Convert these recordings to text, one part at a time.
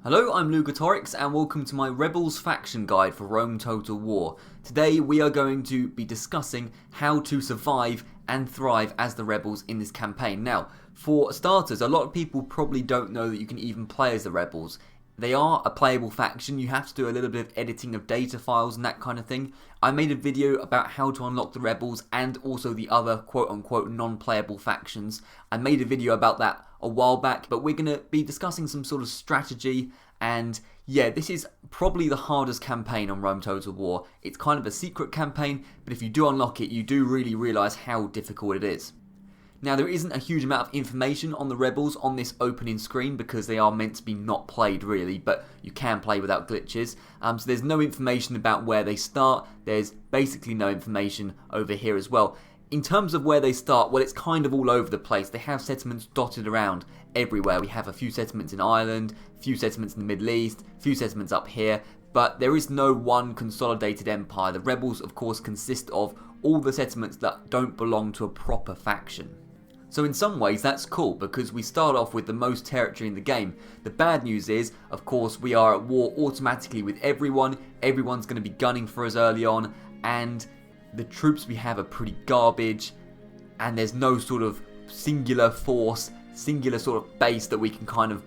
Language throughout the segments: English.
Hello, I'm Lugatorix and welcome to my Rebels faction guide for Rome Total War. Today we are going to be discussing how to survive and thrive as the rebels in this campaign. Now, for starters, a lot of people probably don't know that you can even play as the rebels. They are a playable faction. You have to do a little bit of editing of data files and that kind of thing. I made a video about how to unlock the rebels and also the other quote-unquote non-playable factions. I made a video about that a while back, but we're going to be discussing some sort of strategy. And yeah, this is probably the hardest campaign on Rome Total War. It's kind of a secret campaign, but if you do unlock it, you do really realise how difficult it is. Now, there isn't a huge amount of information on the rebels on this opening screen because they are meant to be not played really, but you can play without glitches. So there's no information about where they start. There's basically no information over here as well. In terms of where they start, well, it's kind of all over the place. They have settlements dotted around everywhere. We have a few settlements in Ireland, a few settlements in the Middle East, a few settlements up here, but there is no one consolidated empire. The rebels, of course, consist of all the settlements that don't belong to a proper faction. So in some ways that's cool because we start off with the most territory in the game. The bad news is, of course, we are at war automatically with everyone. Everyone's going to be gunning for us early on, and the troops we have are pretty garbage, and there's no sort of singular force, singular sort of base that we can kind of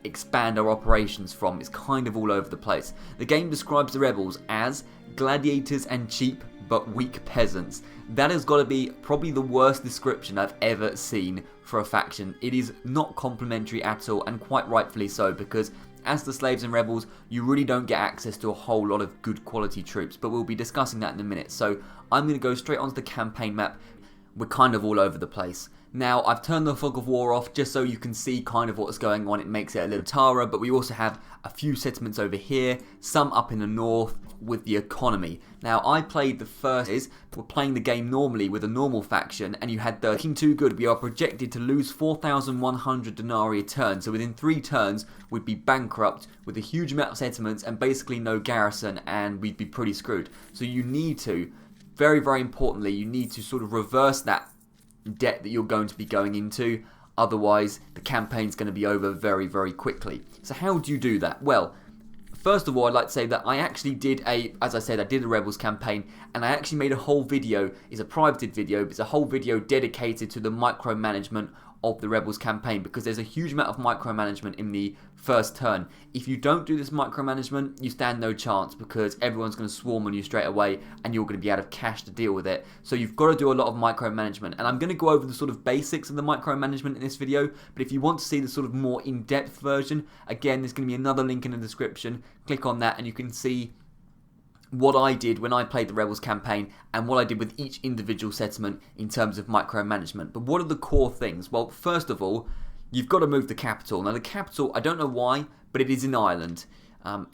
expand our operations from. It's kind of all over the place. The game describes the rebels as gladiators and cheap but weak peasants. That has got to be probably the worst description I've ever seen for a faction. It is not complimentary at all, and quite rightfully so, because as the slaves and rebels, you really don't get access to a whole lot of good quality troops, but we'll be discussing that in a minute. So I'm going to go straight onto the campaign map. We're kind of all over the place. Now, I've turned the fog of war off just so you can see kind of what's going on. It makes it a little Tara, but we also have a few settlements over here, some up in the north with the economy. Now, I played the first, we're playing the game normally with a normal faction, and you had the looking too good. We are projected to lose 4,100 denarii a turn, so within 3 turns, we'd be bankrupt with a huge amount of settlements and basically no garrison, and we'd be pretty screwed. So you need to, very, very importantly, you need to sort of reverse that debt that you're going to be going into. Otherwise, the campaign's going to be over very, very quickly. So how do you do that? Well, first of all, I'd like to say that I actually did as I said, I did a Rebels campaign, and I actually made a whole video. It's a privated video, but it's a whole video dedicated to the micromanagement of the Rebels campaign, because there's a huge amount of micromanagement in the first turn. If you don't do this micromanagement, you stand no chance, because everyone's going to swarm on you straight away and you're going to be out of cash to deal with it. So you've got to do a lot of micromanagement, and I'm going to go over the sort of basics of the micromanagement in this video, but if you want to see the sort of more in-depth version, again, there's going to be another link in the description. Click on that and you can see what I did when I played the Rebels campaign and what I did with each individual settlement in terms of micromanagement. But what are the core things? Well, first of all, you've got to move the capital. Now, the capital, I don't know why, but it is in Ireland. I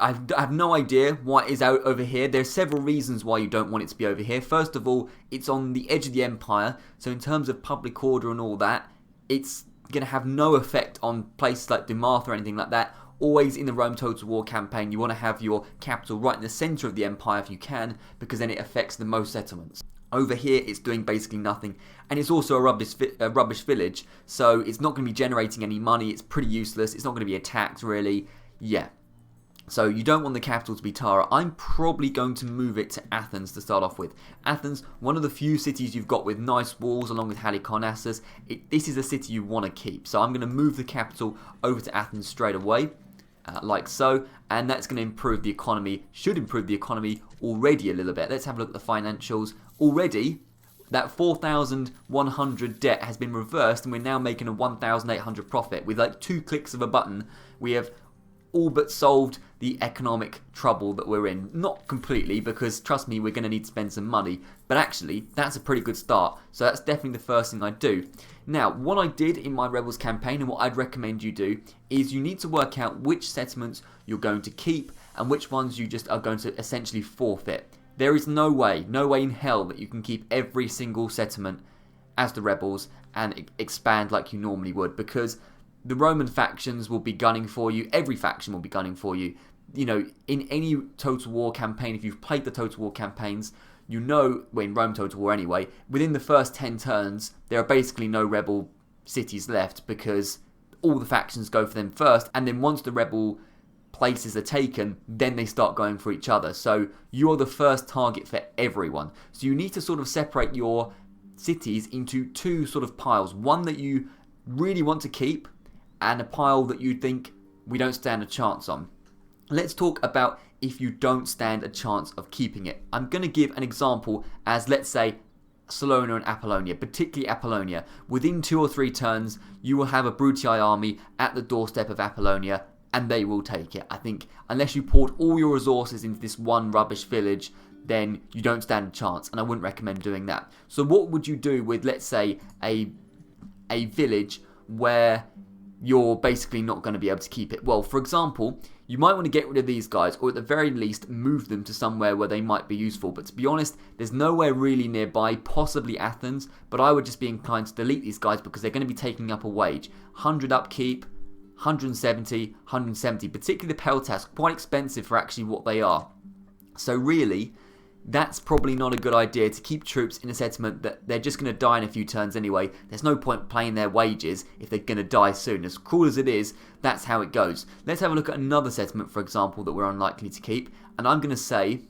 have no idea why it is out over here. There are several reasons why you don't want it to be over here. First of all, it's on the edge of the empire, so in terms of public order and all that, it's going to have no effect on places like Dumarth or anything like that. Always in the Rome Total War campaign, you want to have your capital right in the centre of the empire if you can, because then it affects the most settlements. Over here, it's doing basically nothing, and it's also a rubbish village, so it's not going to be generating any money. It's pretty useless. It's not going to be attacked, really. Yeah. So you don't want the capital to be Tara. I'm probably going to move it to Athens to start off with. Athens, one of the few cities you've got with nice walls along with Halicarnassus. This is a city you want to keep. So I'm going to move the capital over to Athens straight away. Like so, and that's going to improve the economy, should improve the economy already a little bit. Let's have a look at the financials. Already, that 4,100 debt has been reversed, and we're now making a 1,800 profit. With like 2 clicks of a button, we have all but solved the economic trouble that we're in. Not completely, because trust me, we're going to need to spend some money, but actually, that's a pretty good start. So that's definitely the first thing I'd do. Now, what I did in my Rebels campaign, and what I'd recommend you do, is you need to work out which settlements you're going to keep, and which ones you just are going to essentially forfeit. There is no way in hell that you can keep every single settlement as the Rebels and expand like you normally would, because the Roman factions will be gunning for you. Every faction will be gunning for you. You know, in any Total War campaign, if you've played the Total War campaigns, you know, well, in Rome Total War anyway, within the first 10 turns, there are basically no rebel cities left because all the factions go for them first, and then once the rebel places are taken, then they start going for each other. So you're the first target for everyone. So you need to sort of separate your cities into two sort of piles. One that you really want to keep, and a pile that you think we don't stand a chance on. Let's talk about if you don't stand a chance of keeping it. I'm going to give an example as, let's say, Salona and Apollonia, particularly Apollonia. Within 2 or 3 turns, you will have a Brutii army at the doorstep of Apollonia, and they will take it. I think unless you poured all your resources into this one rubbish village, then you don't stand a chance, and I wouldn't recommend doing that. So what would you do with, let's say, a village where you're basically not going to be able to keep it? Well, for example, you might want to get rid of these guys, or at the very least move them to somewhere where they might be useful. But to be honest, there's nowhere really nearby, possibly Athens, but I would just be inclined to delete these guys because they're going to be taking up a wage. 100 upkeep, 170, 170, particularly the Peltas, quite expensive for actually what they are. So really, that's probably not a good idea to keep troops in a settlement that they're just going to die in a few turns anyway. There's no point paying their wages if they're going to die soon. As cruel as it is, that's how it goes. Let's have a look at another settlement, for example, that we're unlikely to keep. And I'm going to say,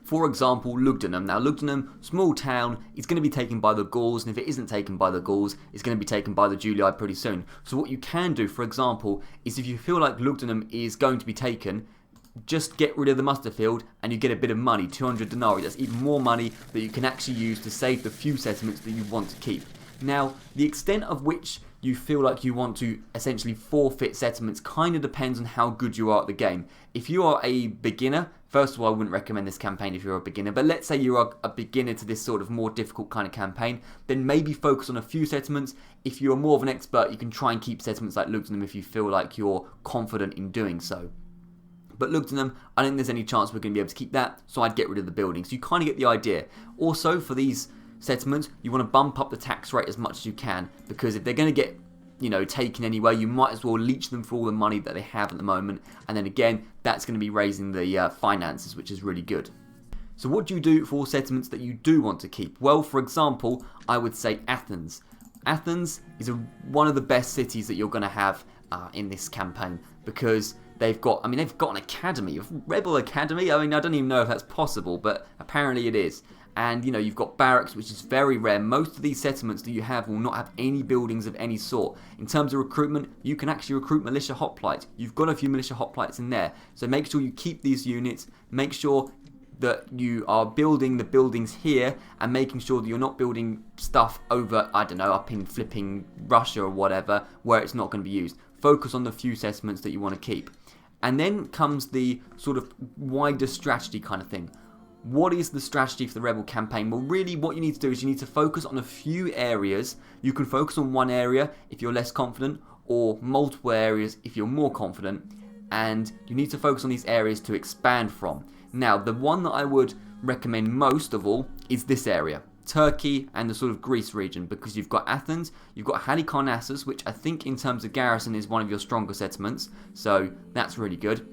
for example, Lugdunum. Now, Lugdunum, small town, it's going to be taken by the Gauls, and if it isn't taken by the Gauls, it's going to be taken by the Julii pretty soon. So what you can do, for example, is if you feel like Lugdunum is going to be taken, just get rid of the muster field and you get a bit of money, 200 denarii. That's even more money that you can actually use to save the few settlements that you want to keep. Now, the extent of which you feel like you want to essentially forfeit settlements kind of depends on how good you are at the game. If you are a beginner, first of all, I wouldn't recommend this campaign if you're a beginner, but let's say you are a beginner to this sort of more difficult kind of campaign, then maybe focus on a few settlements. If you're more of an expert, you can try and keep settlements like Lugdunum if you feel like you're confident in doing so. But Lugdunum, I don't think there's any chance we're going to be able to keep that, so I'd get rid of the buildings. You kind of get the idea. Also, for these settlements, you want to bump up the tax rate as much as you can, because if they're going to get, taken anyway, you might as well leech them for all the money that they have at the moment, and then again, that's going to be raising the finances, which is really good. So what do you do for settlements that you do want to keep? Well, for example, I would say Athens. Athens is one of the best cities that you're going to have in this campaign, because they've got an academy, a rebel academy. I don't even know if that's possible, but apparently it is. And, you've got barracks, which is very rare. Most of these settlements that you have will not have any buildings of any sort. In terms of recruitment, you can actually recruit Militia Hoplites. You've got a few Militia Hoplites in there. So make sure you keep these units. Make sure that you are building the buildings here and making sure that you're not building stuff over, up in flipping Russia or whatever, where it's not going to be used. Focus on the few settlements that you want to keep. And then comes the sort of wider strategy kind of thing. What is the strategy for the rebel campaign? Well, really what you need to do is you need to focus on a few areas. You can focus on one area if you're less confident, or multiple areas if you're more confident. And you need to focus on these areas to expand from. Now, the one that I would recommend most of all is this area. Turkey and the sort of Greece region, because you've got Athens, you've got Halicarnassus, which I think in terms of garrison is one of your stronger settlements, so that's really good.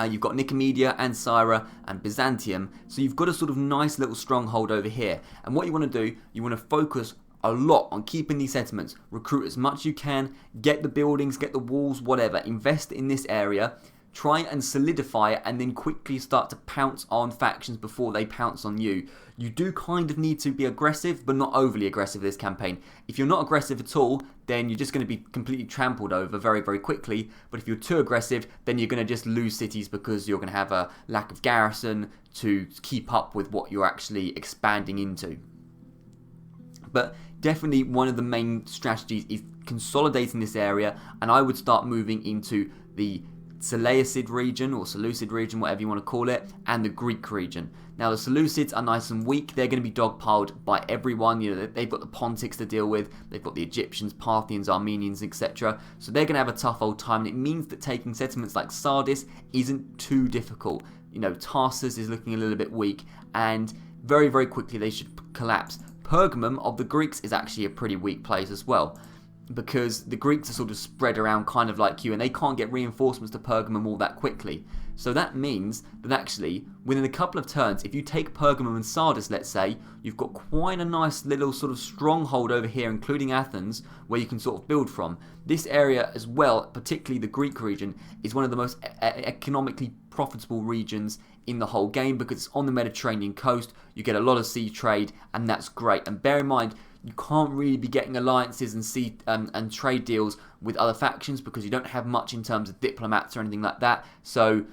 You've got Nicomedia and Syra and Byzantium, so you've got a sort of nice little stronghold over here. And what you want to do, you want to focus a lot on keeping these settlements, recruit as much as you can, get the buildings, get the walls, whatever, invest in this area. Try and solidify it and then quickly start to pounce on factions before they pounce on you. You do kind of need to be aggressive, but not overly aggressive this campaign. If you're not aggressive at all, then you're just going to be completely trampled over very, very quickly. But if you're too aggressive, then you're going to just lose cities because you're going to have a lack of garrison to keep up with what you're actually expanding into. But definitely one of the main strategies is consolidating this area, and I would start moving into the Seleucid region, or Seleucid region, whatever you want to call it, and the Greek region. Now, the Seleucids are nice and weak. They're going to be dogpiled by everyone. They've got the Pontics to deal with. They've got the Egyptians, Parthians, Armenians, etc. So they're going to have a tough old time, and it means that taking settlements like Sardis isn't too difficult. Tarsus is looking a little bit weak, and very, very quickly they should collapse. Pergamum of the Greeks is actually a pretty weak place as well. because the Greeks are sort of spread around kind of like you, and they can't get reinforcements to Pergamum all that quickly. So that means that actually, within a couple of turns, if you take Pergamum and Sardis, let's say, you've got quite a nice little sort of stronghold over here, including Athens, where you can sort of build from. This area as well, particularly the Greek region, is one of the most economically profitable regions in the whole game because it's on the Mediterranean coast. You get a lot of sea trade, and that's great. And bear in mind, you can't really be getting alliances and trade deals with other factions because you don't have much in terms of diplomats or anything like that. So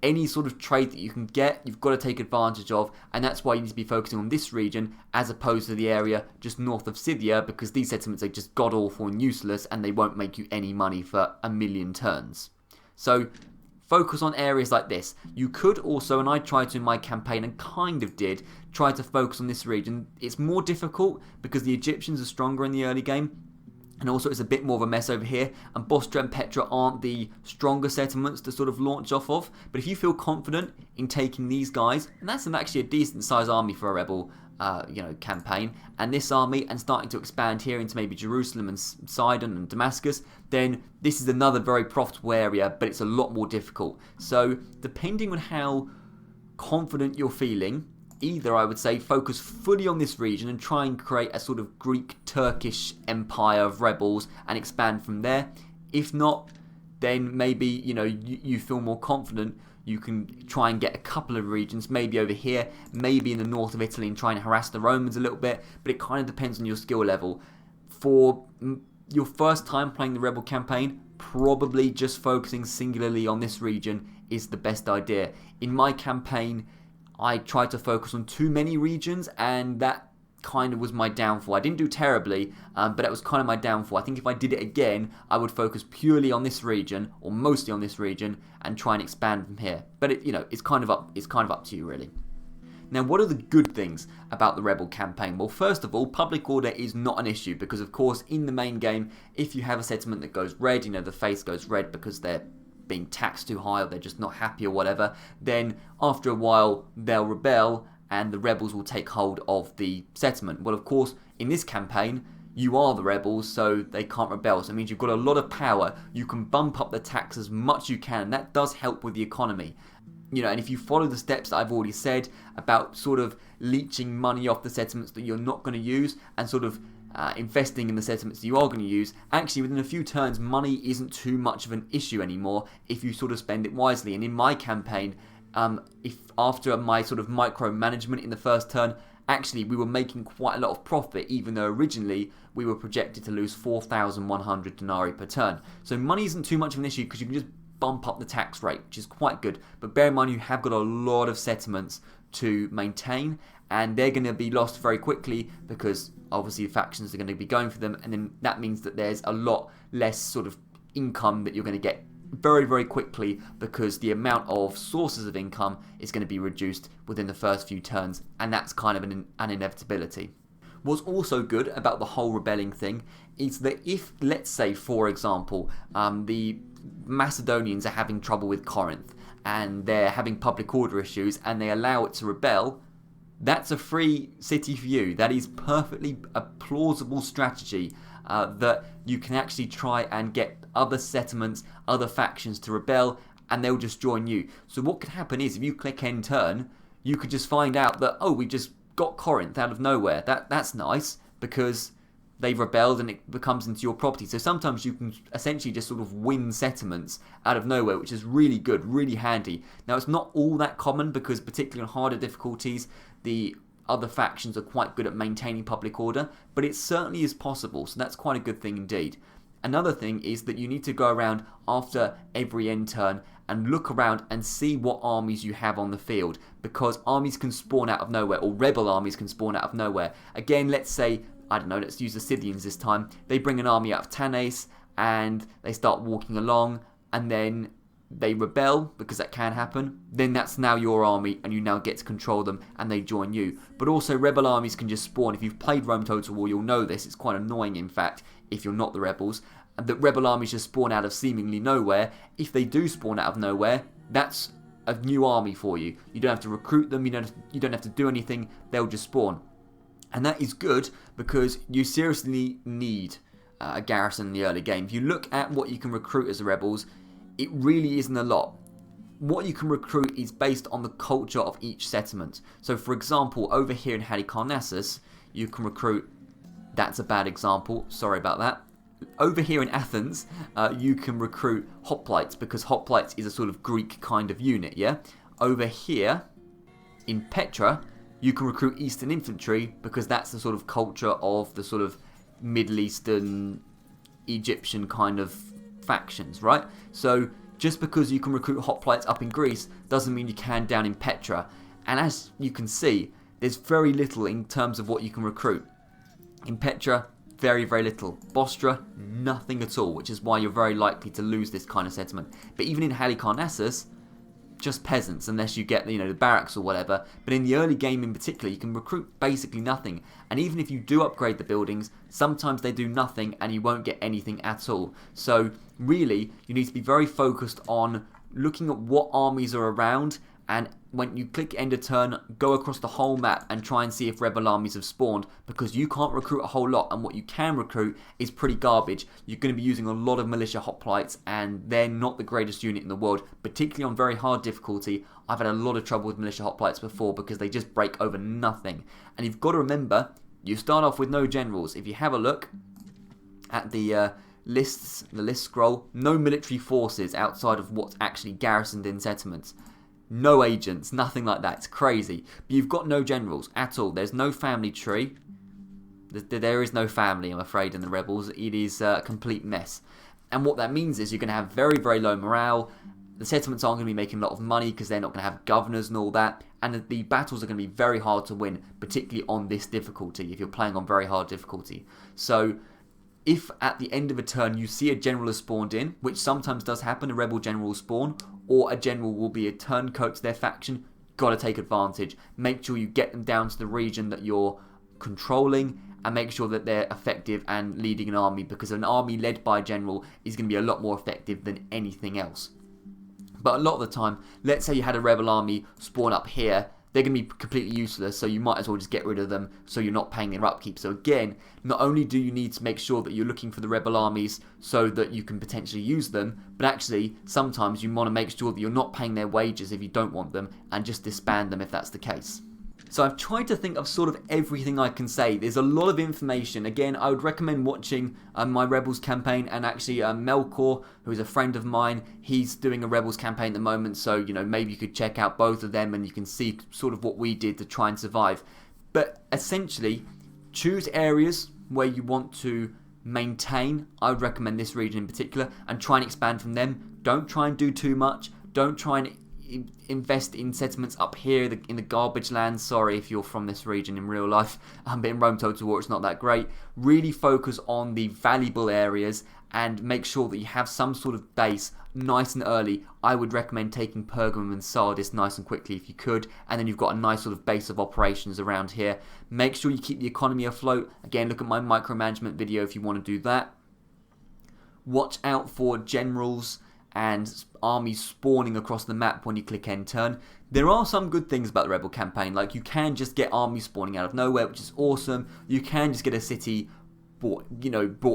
any sort of trade that you can get, you've got to take advantage of, and that's why you need to be focusing on this region as opposed to the area just north of Scythia, because these settlements are just god-awful and useless, and they won't make you any money for a million turns. So focus on areas like this. You could also, and I tried to in my campaign and kind of did, try to focus on this region. It's more difficult because the Egyptians are stronger in the early game, and also it's a bit more of a mess over here, and Bostra and Petra aren't the stronger settlements to sort of launch off of. But if you feel confident in taking these guys, and that's actually a decent sized army for a rebel campaign, and this army, and starting to expand here into maybe Jerusalem and Sidon and Damascus, then this is another very profitable area, but it's a lot more difficult. So depending on how confident you're feeling, either I would say focus fully on this region and try and create a sort of Greek-Turkish empire of rebels and expand from there. If not, then maybe you feel more confident. You can try and get a couple of regions, maybe over here, maybe in the north of Italy, and try and harass the Romans a little bit, but it kind of depends on your skill level. For your first time playing the rebel campaign, probably just focusing singularly on this region is the best idea. In my campaign, I tried to focus on too many regions, and that kind of was my downfall. I didn't do terribly, but that was kind of my downfall. I think if I did it again, I would focus purely on this region, or mostly on this region, and try and expand from here. But it's kind of up to you, really. Now, what are the good things about the Rebel campaign? Well, first of all, public order is not an issue because, of course, in the main game, if you have a settlement that goes red, the face goes red because they're being taxed too high or they're just not happy or whatever, then after a while they'll rebel and the rebels will take hold of the settlement. Well, of course, in this campaign, you are the rebels, so they can't rebel. So it means you've got a lot of power. You can bump up the tax as much as you can, and that does help with the economy. And if you follow the steps that I've already said about sort of leeching money off the settlements that you're not going to use and sort of investing in the settlements that you are going to use, actually within a few turns money isn't too much of an issue anymore if you sort of spend it wisely. And in my campaign, if after my sort of micromanagement in the first turn, actually we were making quite a lot of profit, even though originally we were projected to lose 4,100 denarii per turn. So money isn't too much of an issue because you can just bump up the tax rate, which is quite good. But bear in mind, you have got a lot of settlements to maintain, and they're going to be lost very quickly because obviously the factions are going to be going for them, and then that means that there's a lot less sort of income that you're going to get very, very quickly because the amount of sources of income is going to be reduced within the first few turns, and that's kind of an inevitability. What's also good about the whole rebelling thing is that if, let's say, for example, the Macedonians are having trouble with Corinth and they're having public order issues and they allow it to rebel, that's a free city for you. That is perfectly a plausible strategy that you can actually try and get other settlements, other factions to rebel, and they'll just join you. So what could happen is if you click end turn, you could just find out that, oh, we just got Corinth out of nowhere. That's nice because they've rebelled and it becomes into your property. So sometimes you can essentially just sort of win settlements out of nowhere, which is really good, really handy. Now, it's not all that common because particularly on harder difficulties, the other factions are quite good at maintaining public order, but it certainly is possible, so that's quite a good thing indeed. Another thing is that you need to go around after every end turn and look around and see what armies you have on the field, because armies can spawn out of nowhere, or rebel armies can spawn out of nowhere. Again, let's say, I don't know, let's use the Scythians this time. They bring an army out of Tanais and they start walking along and then they rebel, because that can happen. Then that's now your army and you now get to control them and they join you. But also rebel armies can just spawn. If you've played Rome Total War, you'll know this. It's quite annoying, in fact, if you're not the rebels. And that rebel armies just spawn out of seemingly nowhere. If they do spawn out of nowhere, that's a new army for you. You don't have to recruit them. You don't have to do anything. They'll just spawn. And that is good because you seriously need a garrison in the early game. If you look at what you can recruit as the rebels, it really isn't a lot. What you can recruit is based on the culture of each settlement. So for example, over here in Halicarnassus, you can recruit, that's a bad example, sorry about that. Over here in Athens, you can recruit hoplites, because hoplites is a sort of Greek kind of unit, yeah? Over here in Petra, you can recruit Eastern infantry, because that's the sort of culture of the sort of Middle Eastern, Egyptian kind of factions, right? So just because you can recruit hoplites up in Greece doesn't mean you can down in Petra. And as you can see, there's very little in terms of what you can recruit. In Petra, very, very little. Bostra, nothing at all, which is why you're very likely to lose this kind of settlement. But even in Halicarnassus, just peasants, unless you get, the barracks or whatever. But in the early game in particular, you can recruit basically nothing. And even if you do upgrade the buildings, sometimes they do nothing and you won't get anything at all. So really, you need to be very focused on looking at what armies are around, and when you click end of turn, go across the whole map and try and see if rebel armies have spawned, because you can't recruit a whole lot, and what you can recruit is pretty garbage. You're going to be using a lot of Militia Hoplites, and they're not the greatest unit in the world, particularly on very hard difficulty. I've had a lot of trouble with Militia Hoplites before because they just break over nothing. And you've got to remember, you start off with no generals. If you have a look at the lists, the list scroll, no military forces outside of what's actually garrisoned in settlements. No agents, nothing like that. It's crazy. But you've got no generals at all. There's no family tree. There is no family, I'm afraid, in the rebels. It is a complete mess. And what that means is you're going to have very, very low morale. The settlements aren't going to be making a lot of money because they're not going to have governors and all that. And the battles are going to be very hard to win, particularly on this difficulty, if you're playing on very hard difficulty. So if at the end of a turn you see a general has spawned in, which sometimes does happen, a rebel general will spawn, or a general will be a turncoat to their faction, got to take advantage. Make sure you get them down to the region that you're controlling, and make sure that they're effective and leading an army, because an army led by a general is going to be a lot more effective than anything else. But a lot of the time, let's say you had a rebel army spawn up here, they're going to be completely useless, so you might as well just get rid of them so you're not paying their upkeep. So again, not only do you need to make sure that you're looking for the rebel armies so that you can potentially use them, but actually sometimes you want to make sure that you're not paying their wages if you don't want them, and just disband them if that's the case. So I've tried to think of sort of everything I can say. There's a lot of information. Again, I would recommend watching my Rebels campaign, and actually Melkor, who is a friend of mine, he's doing a Rebels campaign at the moment, so maybe you could check out both of them and you can see sort of what we did to try and survive. But essentially, choose areas where you want to maintain. I would recommend this region in particular, and try and expand from them. Don't try and do too much. Don't try and invest in settlements up here in the garbage land. Sorry if you're from this region in real life, but in Rome Total War it's not that great. Really focus on the valuable areas and make sure that you have some sort of base nice and early. I would recommend taking Pergamum and Sardis nice and quickly if you could, and then you've got a nice sort of base of operations around here. Make sure you keep the economy afloat. Again, look at my micromanagement video if you want to do that. Watch out for generals and armies spawning across the map when you click end turn. There are some good things about the Rebel campaign, like you can just get armies spawning out of nowhere, which is awesome. You can just get a city brought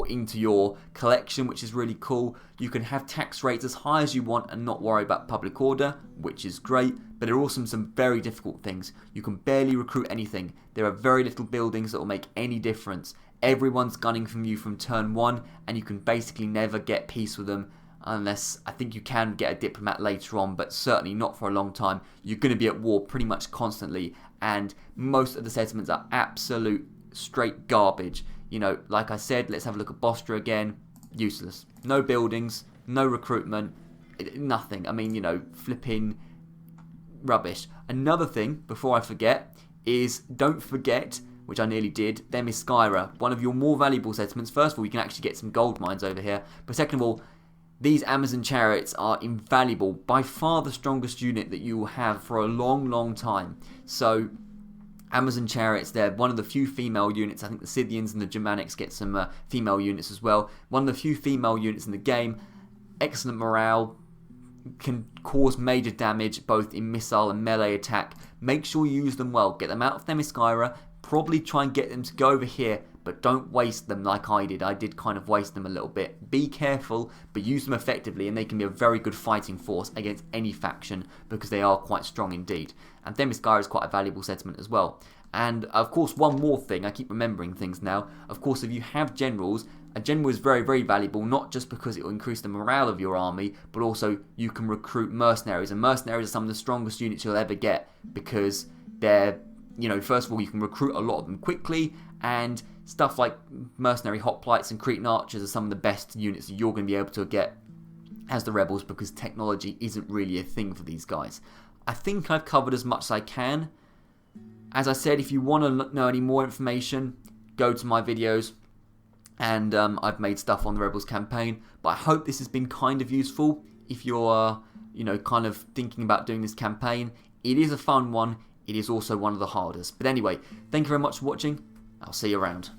into your collection, which is really cool. You can have tax rates as high as you want and not worry about public order, which is great. But there are also some very difficult things. You can barely recruit anything. There are very little buildings that will make any difference. Everyone's gunning from you from turn 1, and you can basically never get peace with them, unless I think you can get a diplomat later on, but certainly not for a long time. You're going to be at war pretty much constantly, and most of the settlements are absolute straight garbage. Like I said, let's have a look at Bostra again. Useless. No buildings, no recruitment, nothing. I mean, flipping rubbish. Another thing, before I forget, is don't forget, which I nearly did, Themyscira, one of your more valuable settlements. First of all, you can actually get some gold mines over here, but second of all, these Amazon Chariots are invaluable, by far the strongest unit that you will have for a long, long time. So, Amazon Chariots, they're one of the few female units. I think the Scythians and the Germanics get some female units as well. One of the few female units in the game. Excellent morale, can cause major damage both in missile and melee attack. Make sure you use them well. Get them out of Themyscira. Probably try and get them to go over here, but don't waste them like I did. I did kind of waste them a little bit. Be careful, but use them effectively, and they can be a very good fighting force against any faction because they are quite strong indeed. And Themyscira is quite a valuable settlement as well. And of course, one more thing, I keep remembering things now. Of course, if you have generals, a general is very, very valuable, not just because it will increase the morale of your army, but also you can recruit mercenaries. And mercenaries are some of the strongest units you'll ever get because they're, first of all, you can recruit a lot of them quickly, and stuff like mercenary hoplites and Cretan archers are some of the best units that you're going to be able to get as the rebels because technology isn't really a thing for these guys. I think I've covered as much as I can. As I said, if you want to know any more information, go to my videos, and I've made stuff on the Rebels campaign. But I hope this has been kind of useful if you're, kind of thinking about doing this campaign. It is a fun one. It is also one of the hardest. But anyway, thank you very much for watching. I'll see you around.